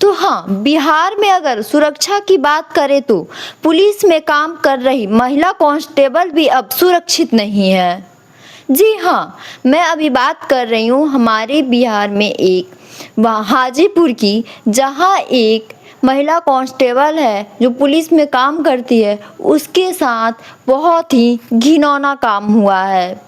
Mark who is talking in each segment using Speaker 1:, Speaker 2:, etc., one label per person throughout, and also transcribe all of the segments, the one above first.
Speaker 1: तो हाँ, बिहार में अगर सुरक्षा की बात करें तो पुलिस में काम कर रही महिला कांस्टेबल भी अब सुरक्षित नहीं है। जी हाँ, मैं अभी बात कर रही हूँ हमारे बिहार में एक हाजीपुर की, जहाँ एक महिला कांस्टेबल है जो पुलिस में काम करती है, उसके साथ बहुत ही घिनौना काम हुआ है।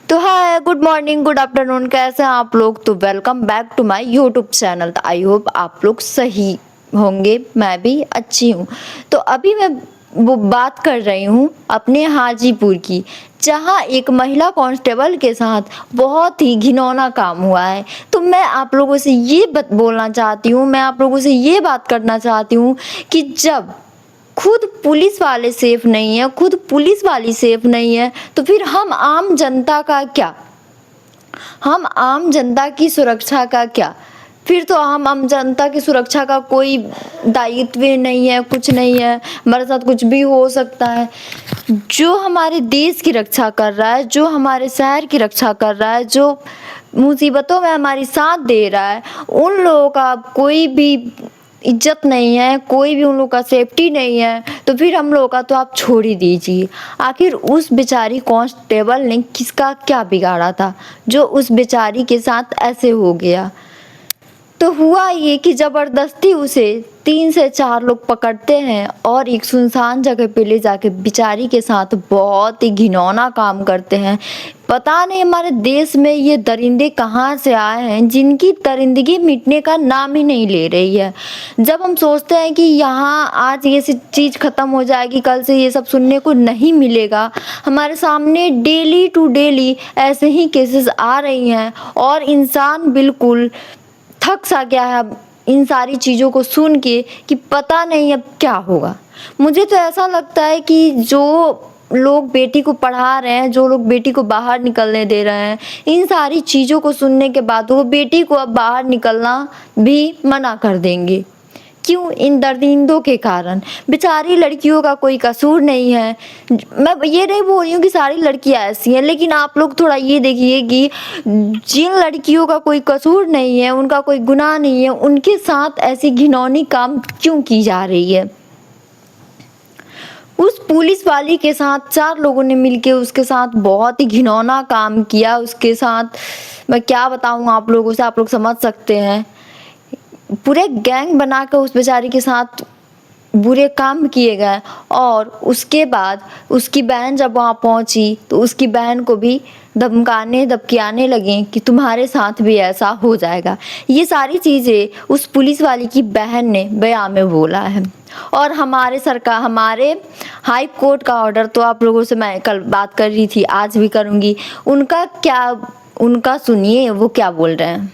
Speaker 1: तो hi, good morning, good afternoon, कैसे हैं आप लोग। तो welcome back to my YouTube channel. तो आई होप आप लोग सही होंगे, मैं भी अच्छी हूँ। तो अभी मैं वो बात कर रही हूँ अपने हाजीपुर की, जहाँ एक महिला कांस्टेबल के साथ बहुत ही घिनौना काम हुआ है। तो मैं आप लोगों से ये बोलना चाहती हूँ, मैं आप लोगों से ये बात करना चाहती हूँ कि जब खुद पुलिस वाले सेफ नहीं है, खुद पुलिस वाली सेफ नहीं है, तो फिर हम आम जनता का क्या, हम आम जनता की सुरक्षा का क्या। फिर तो हम आम जनता की सुरक्षा का कोई दायित्व नहीं है, कुछ नहीं है, हमारे साथ कुछ भी हो सकता है। जो हमारे देश की रक्षा कर रहा है, जो हमारे शहर की रक्षा कर रहा है, जो मुसीबतों में हमारी साथ दे रहा है, उन लोगों का कोई भी इज्जत नहीं है, कोई भी उन लोगों का सेफ्टी नहीं है, तो फिर हम लोगों का तो आप छोड़ ही दीजिए। आखिर उस बेचारी कांस्टेबल ने किसका क्या बिगाड़ा था जो उस बेचारी के साथ ऐसे हो गया। तो हुआ ये कि ज़बरदस्ती उसे 3 से 4 लोग पकड़ते हैं और एक सुनसान जगह पे ले जाके बेचारी के साथ बहुत ही घिनौना काम करते हैं। पता नहीं हमारे देश में ये दरिंदे कहाँ से आए हैं, जिनकी दरिंदगी मिटने का नाम ही नहीं ले रही है। जब हम सोचते हैं कि यहाँ आज ये चीज़ ख़त्म हो जाएगी, कल से ये सब सुनने को नहीं मिलेगा, हमारे सामने डेली टू डेली ऐसे ही केसेस आ रही हैं और इंसान बिल्कुल थक सा गया है अब इन सारी चीज़ों को सुन के कि पता नहीं अब क्या होगा। मुझे तो ऐसा लगता है कि जो लोग बेटी को पढ़ा रहे हैं, जो लोग बेटी को बाहर निकलने दे रहे हैं, इन सारी चीज़ों को सुनने के बाद वो बेटी को अब बाहर निकलना भी मना कर देंगे। क्यों? इन दरिंदों के कारण। बेचारी लड़कियों का कोई कसूर नहीं है। मैं ये नहीं बोल रही हूँ कि सारी लड़कियाँ ऐसी हैं, लेकिन आप लोग थोड़ा ये देखिए कि जिन लड़कियों का कोई कसूर नहीं है, उनका कोई गुनाह नहीं है, उनके साथ ऐसी घिनौनी काम क्यों की जा रही है। उस पुलिस वाली के साथ 4 लोगों ने मिलके उसके साथ बहुत ही घिनौना काम किया। उसके साथ मैं क्या बताऊँ आप लोगों से, आप लोग समझ सकते हैं। पूरे गैंग बनाकर उस बेचारी के साथ बुरे काम किए गए और उसके बाद उसकी बहन जब वहाँ पहुँची तो उसकी बहन को भी धमकाने धमकियाने लगे कि तुम्हारे साथ भी ऐसा हो जाएगा। ये सारी चीज़ें उस पुलिस वाली की बहन ने बयान में बोला है। और हमारे हाई कोर्ट का ऑर्डर तो आप लोगों से मैं कल बात कर रही थी, आज भी करूँगी। उनका सुनिए वो क्या बोल रहे हैं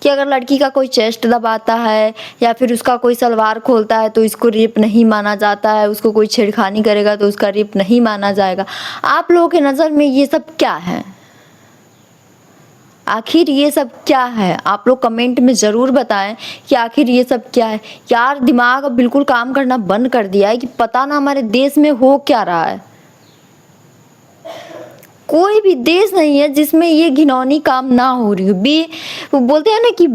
Speaker 1: कि अगर लड़की का कोई चेस्ट दबाता है या फिर उसका कोई सलवार खोलता है तो इसको रेप नहीं माना जाता है, उसको कोई छेड़खानी करेगा तो उसका रेप नहीं माना जाएगा। आप लोगों के नज़र में ये सब क्या है? आखिर ये सब क्या है? आप लोग कमेंट में ज़रूर बताएं कि आखिर ये सब क्या है। यार, दिमाग अब बिल्कुल काम करना बंद कर दिया है कि पता ना हमारे देश में हो क्या रहा है। कोई भी देश नहीं है जिसमें ये घिनौनी काम ना हो रही हो। वो बोलते हैं ना कि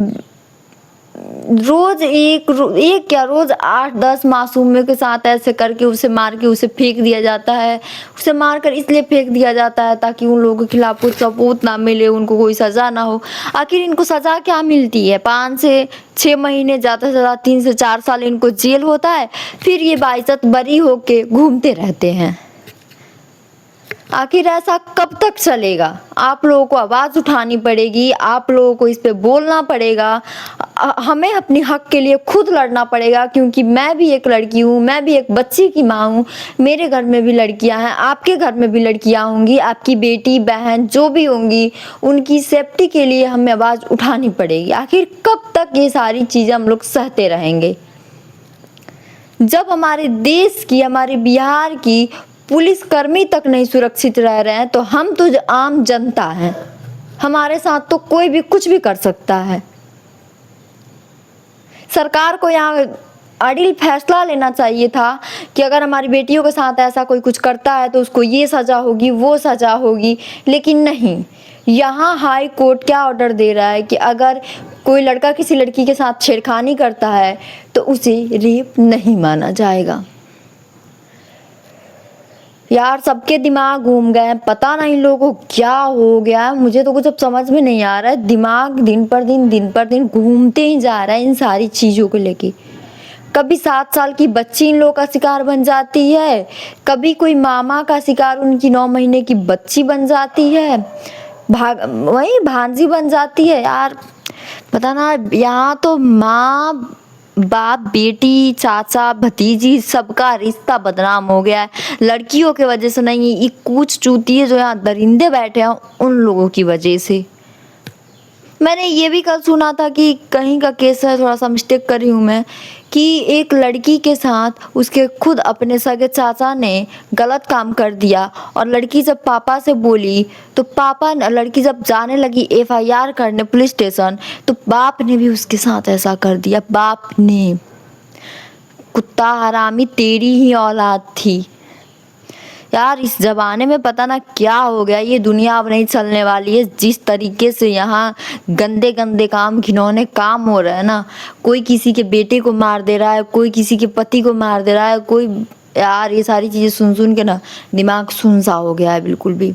Speaker 1: रोज 8-10 मासूमियों के साथ ऐसे करके उसे मार के उसे फेंक दिया जाता है। उसे मारकर इसलिए फेंक दिया जाता है ताकि उन लोगों के खिलाफ कुछ सबूत ना मिले, उनको कोई सज़ा ना हो। आखिर इनको सज़ा क्या मिलती है? 5 से 6 महीने, ज़्यादा से ज़्यादा 3 से 4 साल इनको जेल होता है, फिर ये बाइज्जत बरी होके घूमते रहते हैं। आखिर ऐसा कब तक चलेगा? आप लोगों को आवाज़ उठानी पड़ेगी, आप लोगों को इस पे बोलना पड़ेगा। हमें अपने हक के लिए खुद लड़ना पड़ेगा, क्योंकि मैं भी एक लड़की हूँ, मैं भी एक बच्चे की माँ हूँ। मेरे घर में भी लड़कियाँ हैं, आपके घर में भी लड़कियाँ होंगी, आपकी बेटी बहन जो भी होंगी, उनकी सेफ्टी के लिए हमें आवाज़ उठानी पड़ेगी। आखिर कब तक ये सारी चीज़ें हम लोग सहते रहेंगे? जब हमारे देश की, हमारे बिहार की पुलिसकर्मी तक नहीं सुरक्षित रह रहे हैं, तो हम तो आम जनता हैं, हमारे साथ तो कोई भी कुछ भी कर सकता है। सरकार को यहाँ अडिल फैसला लेना चाहिए था कि अगर हमारी बेटियों के साथ ऐसा कोई कुछ करता है तो उसको ये सज़ा होगी, वो सज़ा होगी। लेकिन नहीं, यहाँ हाई कोर्ट क्या ऑर्डर दे रहा है कि अगर कोई लड़का किसी लड़की के साथ छेड़खानी करता है तो उसे रेप नहीं माना जाएगा। यार सबके दिमाग घूम गए हैं, पता नहीं लोगों को क्या हो गया है, मुझे तो कुछ अब समझ में नहीं आ रहा है। दिमाग दिन पर दिन घूमते ही जा रहा है इन सारी चीज़ों को लेके। कभी 7 साल की बच्ची इन लोगों का शिकार बन जाती है, कभी कोई मामा का शिकार उनकी 9 महीने की बच्ची बन जाती है, वही भांजी बन जाती है। यार पता ना, यहाँ तो माँ बाप बेटी चाचा भतीजी सबका रिश्ता बदनाम हो गया है। लड़कियों के वजह से नहीं, ये कुछ चूतिए जो यहाँ दरिंदे बैठे हैं उन लोगों की वजह से। मैंने ये भी कल सुना था कि कहीं का केस है, थोड़ा सा मिस्टेक कर रही हूँ मैं, कि एक लड़की के साथ उसके खुद अपने सगे चाचा ने गलत काम कर दिया और लड़की जब पापा से बोली तो लड़की जब जाने लगी FIR करने पुलिस स्टेशन तो बाप ने भी उसके साथ ऐसा कर दिया। बाप ने, कुत्ता हरामी तेरी ही औलाद थी। यार इस ज़माने में पता ना क्या हो गया, ये दुनिया अब नहीं चलने वाली है। जिस तरीके से यहाँ गंदे गंदे काम, घिनौने काम हो रहे हैं ना, कोई किसी के बेटे को मार दे रहा है, कोई किसी के पति को मार दे रहा है, कोई, यार ये सारी चीज़ें सुन सुन के ना दिमाग सुन सा हो गया है। बिल्कुल भी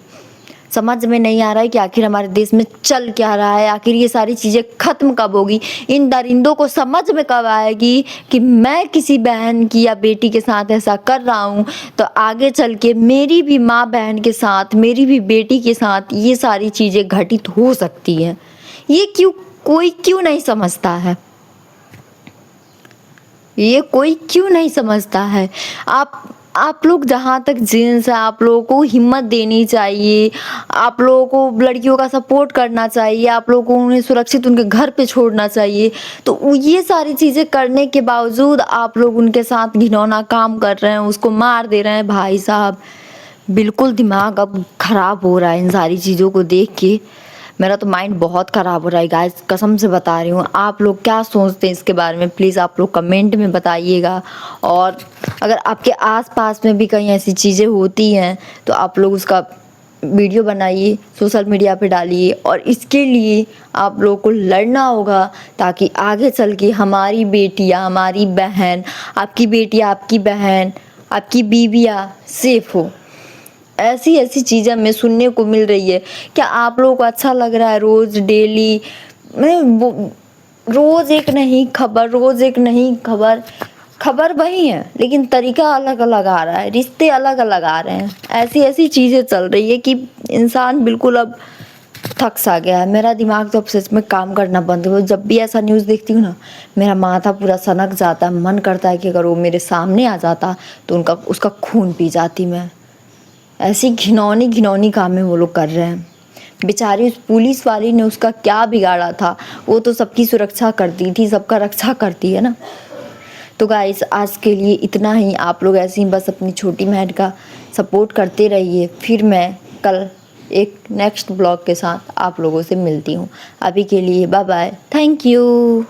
Speaker 1: समझ में नहीं आ रहा है कि आखिर हमारे देश में चल क्या रहा है, आखिर ये सारी चीज़ें ख़त्म कब होगी। इन दरिंदों को समझ में कब आएगी कि मैं किसी बहन की या बेटी के साथ ऐसा कर रहा हूँ तो आगे चल के मेरी भी माँ बहन के साथ, मेरी भी बेटी के साथ ये सारी चीज़ें घटित हो सकती हैं। ये कोई क्यों नहीं समझता है, ये कोई क्यों नहीं समझता है। आप लोग जहाँ तक जेंट्स हैं, आप लोगों को हिम्मत देनी चाहिए, आप लोगों को लड़कियों का सपोर्ट करना चाहिए, आप लोगों को उन्हें सुरक्षित उनके घर पे छोड़ना चाहिए। तो ये सारी चीज़ें करने के बावजूद आप लोग उनके साथ घिनौना काम कर रहे हैं, उसको मार दे रहे हैं। भाई साहब बिल्कुल दिमाग अब ख़राब हो रहा है इन सारी चीज़ों को देख के। मेरा तो माइंड बहुत ख़राब हो रहा है गाइस, कसम से बता रही हूँ। आप लोग क्या सोचते हैं इसके बारे में, प्लीज़ आप लोग कमेंट में बताइएगा। और अगर आपके आसपास में भी कहीं ऐसी चीज़ें होती हैं तो आप लोग उसका वीडियो बनाइए, सोशल मीडिया पे डालिए। और इसके लिए आप लोगों को लड़ना होगा ताकि आगे चल के हमारी बेटियाँ, हमारी बहन, आपकी बेटियाँ, आपकी बहन, आपकी बीवियाँ सेफ हो। ऐसी ऐसी चीज़ें हमें सुनने को मिल रही है। क्या आप लोगों को अच्छा लग रहा है रोज़ डेली रोज़ एक नहीं खबर, खबर वही है लेकिन तरीका अलग अलग आ रहा है, रिश्ते अलग अलग आ रहे हैं। ऐसी ऐसी चीज़ें चल रही है कि इंसान बिल्कुल अब थक सा गया है। मेरा दिमाग तो अब सच में काम करना बंद हो। जब भी ऐसा न्यूज़ देखती हूँ ना, मेरा माथा पूरा सनक जाता है। मन करता है कि अगर वो मेरे सामने आ जाता तो उसका खून पी जाती मैं। ऐसी घिनौनी कामें वो लोग कर रहे हैं। बेचारी उस पुलिस वाली ने उसका क्या बिगाड़ा था, वो तो सबकी सुरक्षा करती थी, सबका रक्षा करती है ना। तो गाइस आज के लिए इतना ही। आप लोग ऐसे ही बस अपनी छोटी बहन का सपोर्ट करते रहिए। फिर मैं कल एक नेक्स्ट ब्लॉग के साथ आप लोगों से मिलती हूँ। अभी के लिए बाय बाय, थैंक यू।